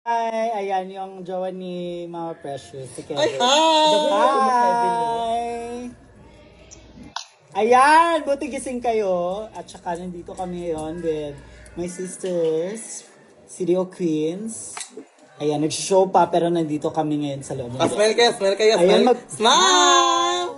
Hi! Ayan yung jowa ni Mama Precious, si Kevin. Ay, hi! Hi! Ayan! Buti gising kayo. At saka nandito kami ngayon with my sisters, Studio Queens. Ayan, nag-show pa pero nandito kami ngayon sa loob. Smile kayo, smile kayo, Ayan, smile. Smile!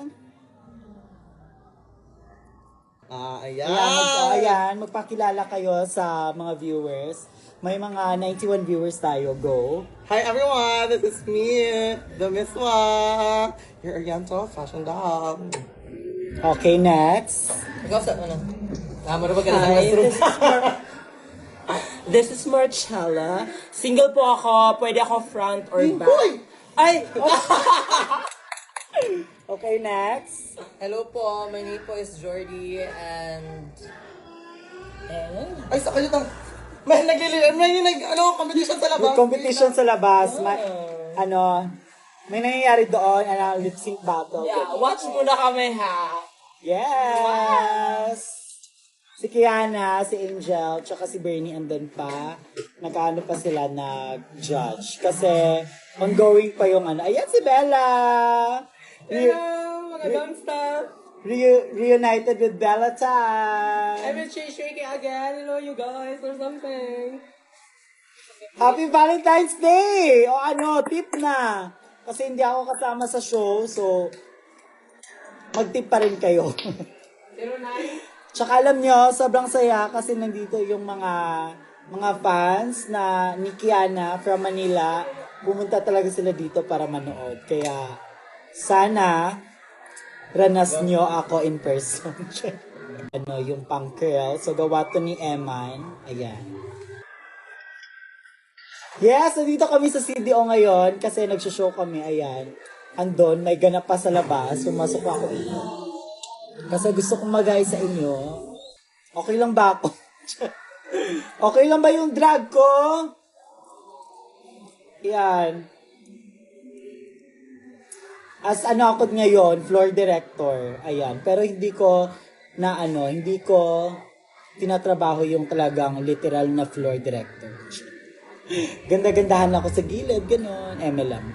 Ayan, magpakilala kayo sa mga viewers. May mga 91 viewers tayo. Go! Hi everyone, this is me, the Miswa, your Oriental Fashion Dog. Okay, next. Ikaw sa ano? Marunong ka na. This is Marcella. Single po ako. Pwede ako front or back. Ay! Okay, next. Hello po. My name po is Jordy and... Ay, sa kayo tang... May competition sa labas. May competition sa labas. May nangyayari doon, lip sync battle. Yeah, watch muna kami ha. Yes! Si Kiana, si Angel, tsaka si Bernie andun pa. Nag-ano pa sila, nag-judge. Kasi ongoing pa yung Ayan si Bella! Hello, magandang stuff. Reunited with Bella time! I'm with shaking again. Hello you guys or something. Happy Valentine's Day! O tip na. Kasi hindi ako kasama sa show, so mag-tip pa rin kayo. 09? Tsaka alam nyo, sobrang saya kasi nandito yung mga fans na ni Kiana from Manila. Pumunta talaga sila dito para manood. Kaya sana ranas nyo ako in person. Yung pang curl. So gawa to ni Eman. Ayan. Yes, nandito kami sa CDO ngayon kasi nagsho-show kami. Ayan. Andon, may ganap pa sa labas. Pumasok ako dito. Kasi gusto kong magay sa inyo. Okay lang ba ako? Okay lang ba yung drag ko? Yan. As ako ngayon, floor director. Ayan. Pero hindi ko tinatrabaho yung talagang literal na floor director. Ganda-gandahan ako sa gilid, gano'n. lang.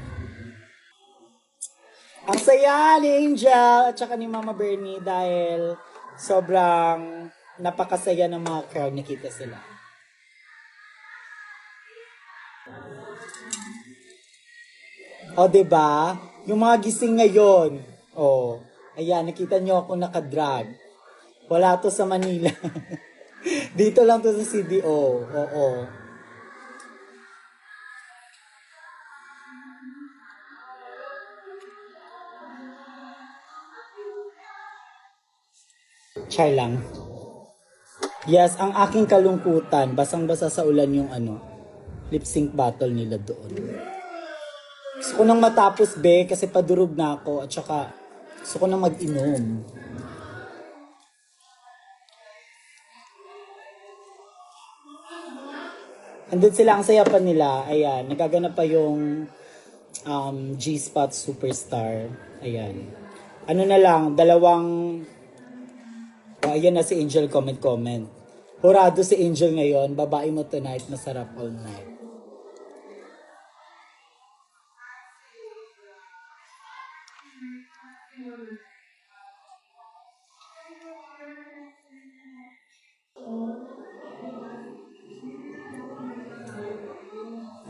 Ang saya ni Angel at saka ni Mama Bernie dahil sobrang napakasaya ng mga crowd, nakita sila. O, diba? Yung mga gising ngayon. O, ayan, nakita nyo ako nakadrag. Wala to sa Manila. Dito lang to sa CDO. Oo. Char lang. Yes, ang aking kalungkutan, basang-basa sa ulan yung lip sync battle nila doon. Gusto ko nang matapos, be, kasi padurog na ako at saka gusto ko nang mag-inom. Andun sila, ang saya pa nila. Ayan, nagaganap pa yung G-Spot Superstar. Ayan. Ano na lang, ayan na si Angel, comment. Hurado si Angel ngayon. Babae mo tonight, masarap all night.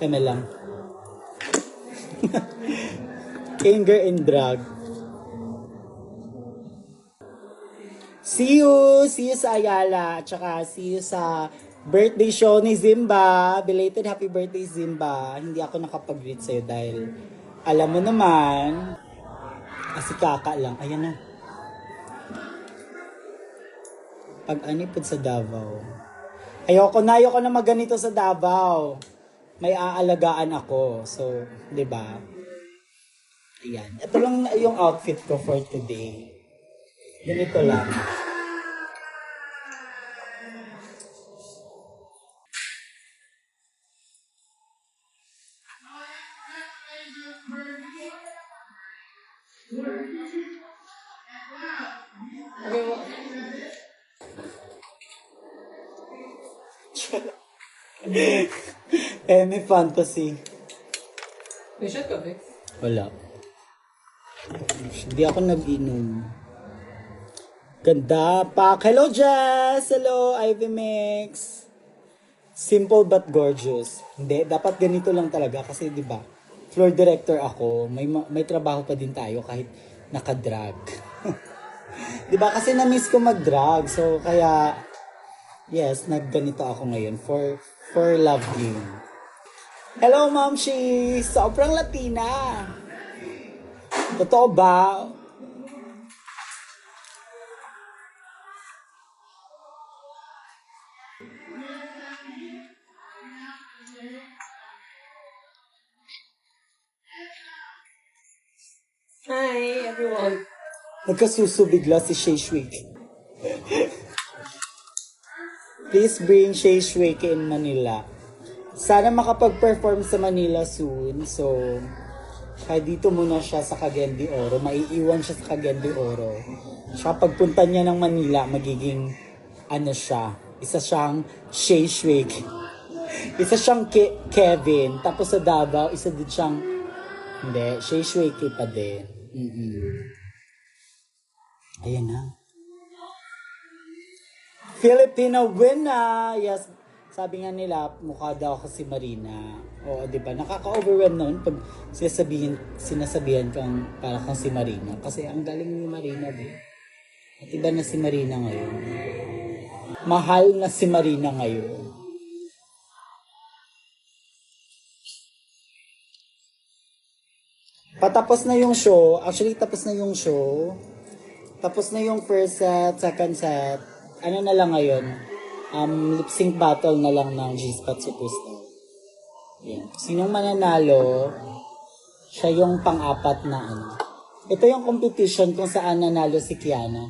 Lang. Anger and drag. See you sa Ayala, at saka see you sa birthday show ni Zimba. Belated happy birthday, Zimba. Hindi ako nakapag-greet sa'yo dahil alam mo naman, si Kaka lang. Ayan na. Pag-anipod sa Davao. Ayoko na maganito sa Davao. May aalagaan ako. So, 'di ba? Ayan. Ito lang yung outfit ko for today. Ganito lang. May fantasy. May shot ka, Bex? Wala. Hindi ako nag-inom. Ganda pa. Hello, Jess! Hello, Ivy Mix! Simple but gorgeous. Hindi, dapat ganito lang talaga kasi 'di ba? Floor director ako, may trabaho pa din tayo kahit naka-drag. 'Di ba? Kasi na-miss ko mag-drag. So kaya yes, nagganito ako ngayon for love game. Hello, Ma'am Shi! Sobrang Latina! Totoo ba? Hi, everyone. Nagkasuso bigla si Shay Shwik. Please bring Shay Shwik in Manila. Sana makapag-perform sa Manila soon. So, kaya dito muna siya sa Cagayan de Oro. Maiiwan siya sa Cagayan de Oro. Siya pagpunta niya ng Manila, magiging siya. Isa siyang Shay Shwik. Isa siyang Kevin. Tapos sa Davao, isa din siyang hindi, Shay Shwik pa din. Ayan na. Filipino winner! Yes, sabi nga nila, mukha daw ako si Marina. O, di ba? Nakaka-overwhelm naman pag sinasabihan kang para kang si Marina. Kasi ang galing ni Marina, di. At iba na si Marina ngayon. Mahal na si Marina ngayon. Patapos na yung show. Actually, tapos na yung show. Tapos na yung first set, second set. Ano na lang ngayon? Lip sync battle na lang ng G-Spot Superstar. Yan. Sinong mananalo, siya yung pang-apat na Ito yung competition kung saan nanalo si Kiana.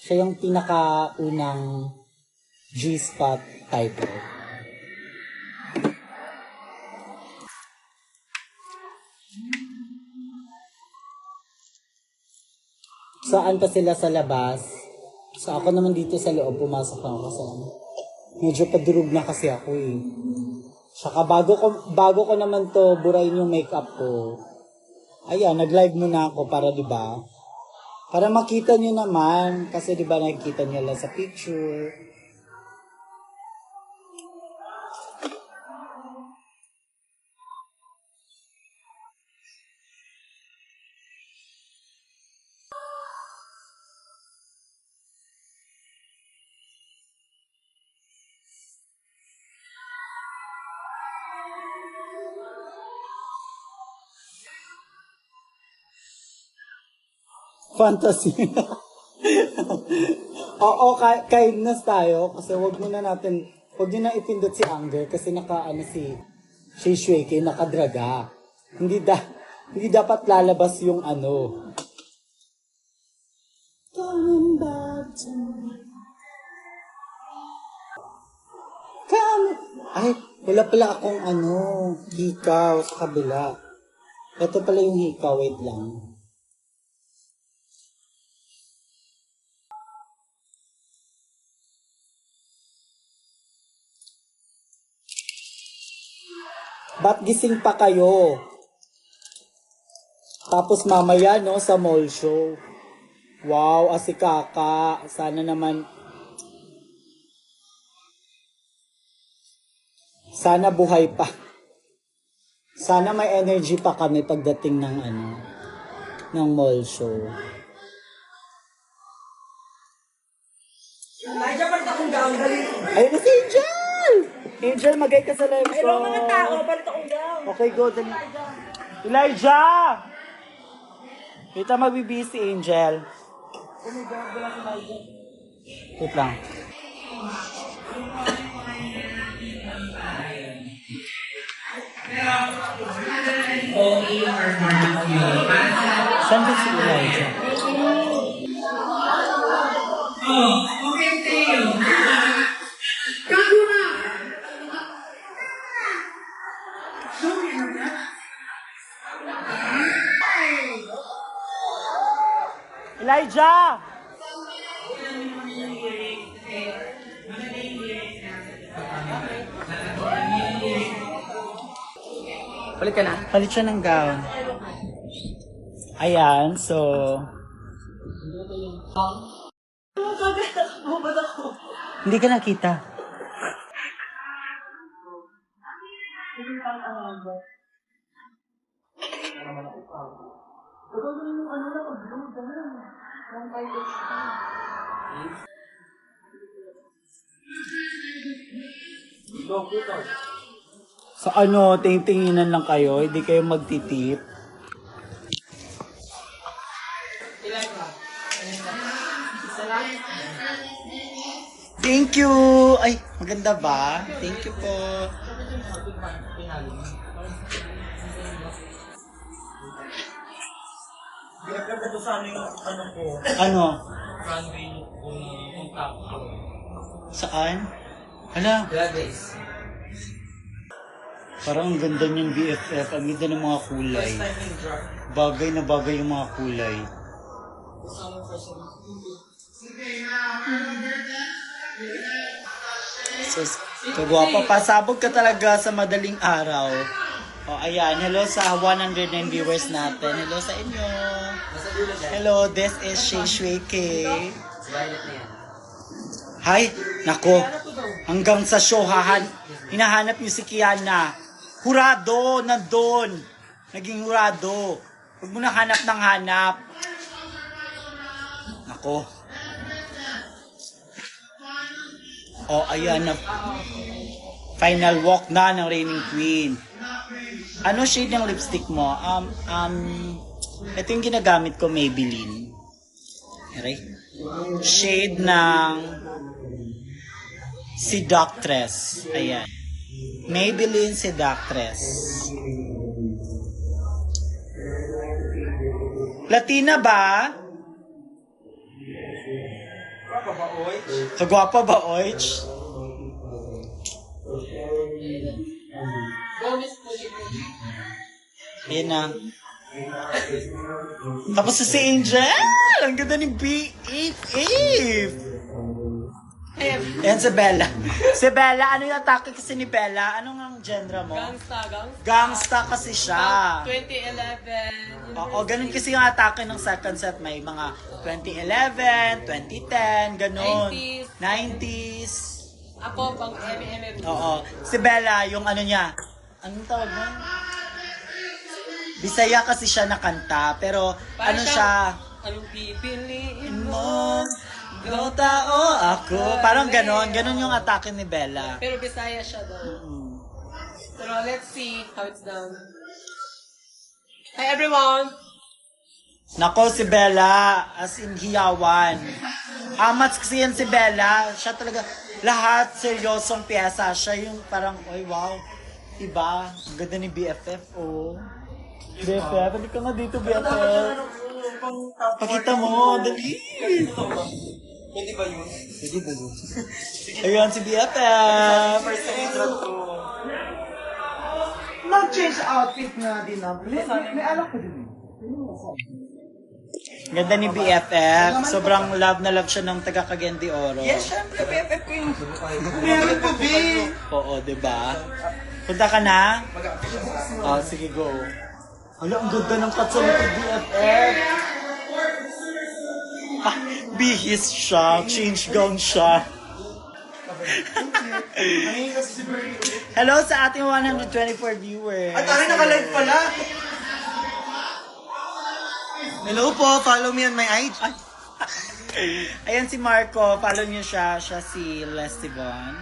Siya yung pinakaunang G-Spot title. Saan pa sila sa labas? So ako naman dito sa loob, pumasok na ako sa medyo padurog na kasi ako eh. Saka bago ko naman to burayin yung makeup ko. Ayan, nag-live muna ako para 'di ba? Para makita niyo naman kasi 'di ba nakikita niyo lang sa picture. Fantasy. Oo, kindness tayo kasi wag nyo na ipindot si Anger kasi si Shay Shweke nakadraga. Hindi dapat lalabas yung Coming back to me. Ay, wala pala akong hikaw sa kabila. Ito pala yung hikaw, wait lang. Ba't gising pa kayo? Tapos mamaya, sa mall show. Wow, si Kaka. Sana naman. Sana buhay pa. Sana may energy pa kami pagdating ng mall show. Ayun na si Angel! Angel, magay ka sa live ko. Hello mga tao, balit akong gown. Okay, go. Dali. Elijah! Kita magbibisi si Angel. Oh my God, wala si Elijah. Wait lang. Saan ba si Elijah? Elijah! Palit ka na. Palit siya ng gown. Ayan, so... Hindi ka nakita. So ano, tingtinginan lang kayo, hindi kayo magtitip. Thank you! Ay, maganda ba? Thank you po. Ano? Saan? Ala? Parang ang ganda niyang BFF. Ang ganda ng mga kulay. Bagay na bagay yung mga kulay. So, kagwapa. Pasabog ka talaga sa madaling araw. O, ayan. Hello sa 109 viewers natin. Hello sa inyo. Hello, this is Shay Shui K. Hay, nako. Hanggang sa show, hinahanap niyo si Kiana. Hurado, nandun. Naging hurado. Huwag mo na hanap ng hanap. Nako. O, ayan na. Final walk na ng Reigning Queen. Ano shade ng lipstick mo? Ito yung ginagamit ko, Maybelline. Okay? Shade ng Seductress. Ayan. Maybelline Seductress. Latina ba? Kagwapa ba, Oich? Ayan na. Tapos si Angel! Ang ganda ni B-Eve! Ayan si Bella. Si Bella, ano yung atake kasi ni Bella? Anong ang genre mo? Gangsta kasi siya. 2011. Oo, ganun kasi yung atake ng second set. May mga 2011, 2010, ganun. 90s. Ako, pang M&M. Oo. Si Bella, yung ano niya, anong tawag mo? Bisaya kasi siya nakanta, pero ano siya? Anong pipiliin mo? Go tao ako. Parang ganon yung atake ni Bella. Pero Bisaya siya daw. Pero let's see how it's done. Hi everyone! Nako si Bella, as in hiyawan. Amats kasi yan si Bella. Siya talaga, lahat seryosong piyesa. Siya yung parang, oy wow, iba. Ang ganda ni BFF, oh. BFF, hindi ka nga dito, BFF. Pakita mo, dali. Pwede ba yun? Ayan si BFF. First time intro to. Mag-change outfit nga din na. May alam ko din. Ganda ni BFF. Sobrang love na love siya ng taga Cagayan de Oro. Yes, syempre, BFF ko yung... Meron po, B! Oo, diba? Punta ka na? Oh, sige, go. Hala, ang ganda ng katsura ko, BFF. Ah, bihis siya. Change gown siya. Hello sa ating 124 viewers. At tayo naka-live pala! Hello po, follow me on my IG. Ayan si Marco, follow niyo siya. Siya si Lestibon.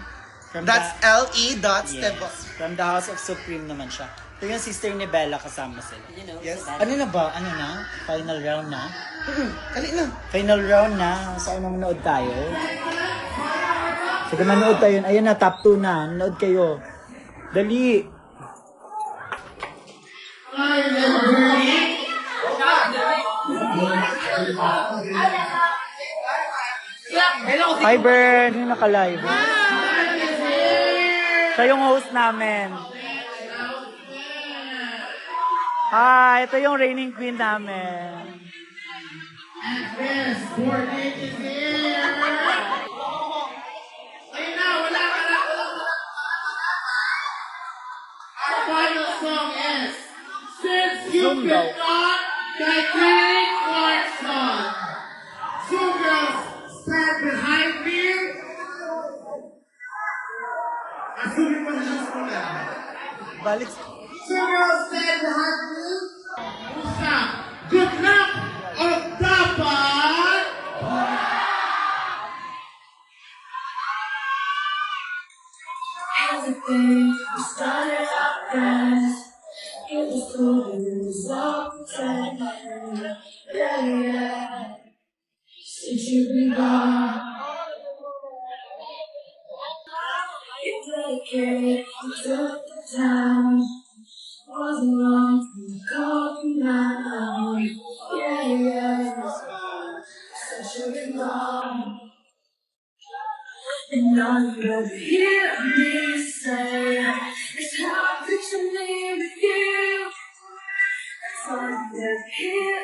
That's L.E.Stebo. From the House of Supreme naman siya. Ito yung sister ni Bella, kasama sila. Yes. Ano na ba? Ano na? Final round na? Kali na. Final round na. Saan manood tayo? Sige, manood tayo. Ayan na, top 2 na. Manood kayo. Dali! Hi, Bern! Yung naka-live. Siya yung host namin. Hi! Ito yung reigning queen namin. Our final song is room daw. Titanic Clarkson. Two girls stand behind me. Assuming positions ko na. Balik. Two girls stand behind me. Usa, good luck o dapat? Everything we started out fast. It was cool, it was all pretend. Yeah, yeah. Since you've been gone, you dedicated, you took the time. Wasn't long till you called me now. Yeah, yeah. Since you've been gone. And all you ever hear me say is how I picture me with you. That's all you ever hear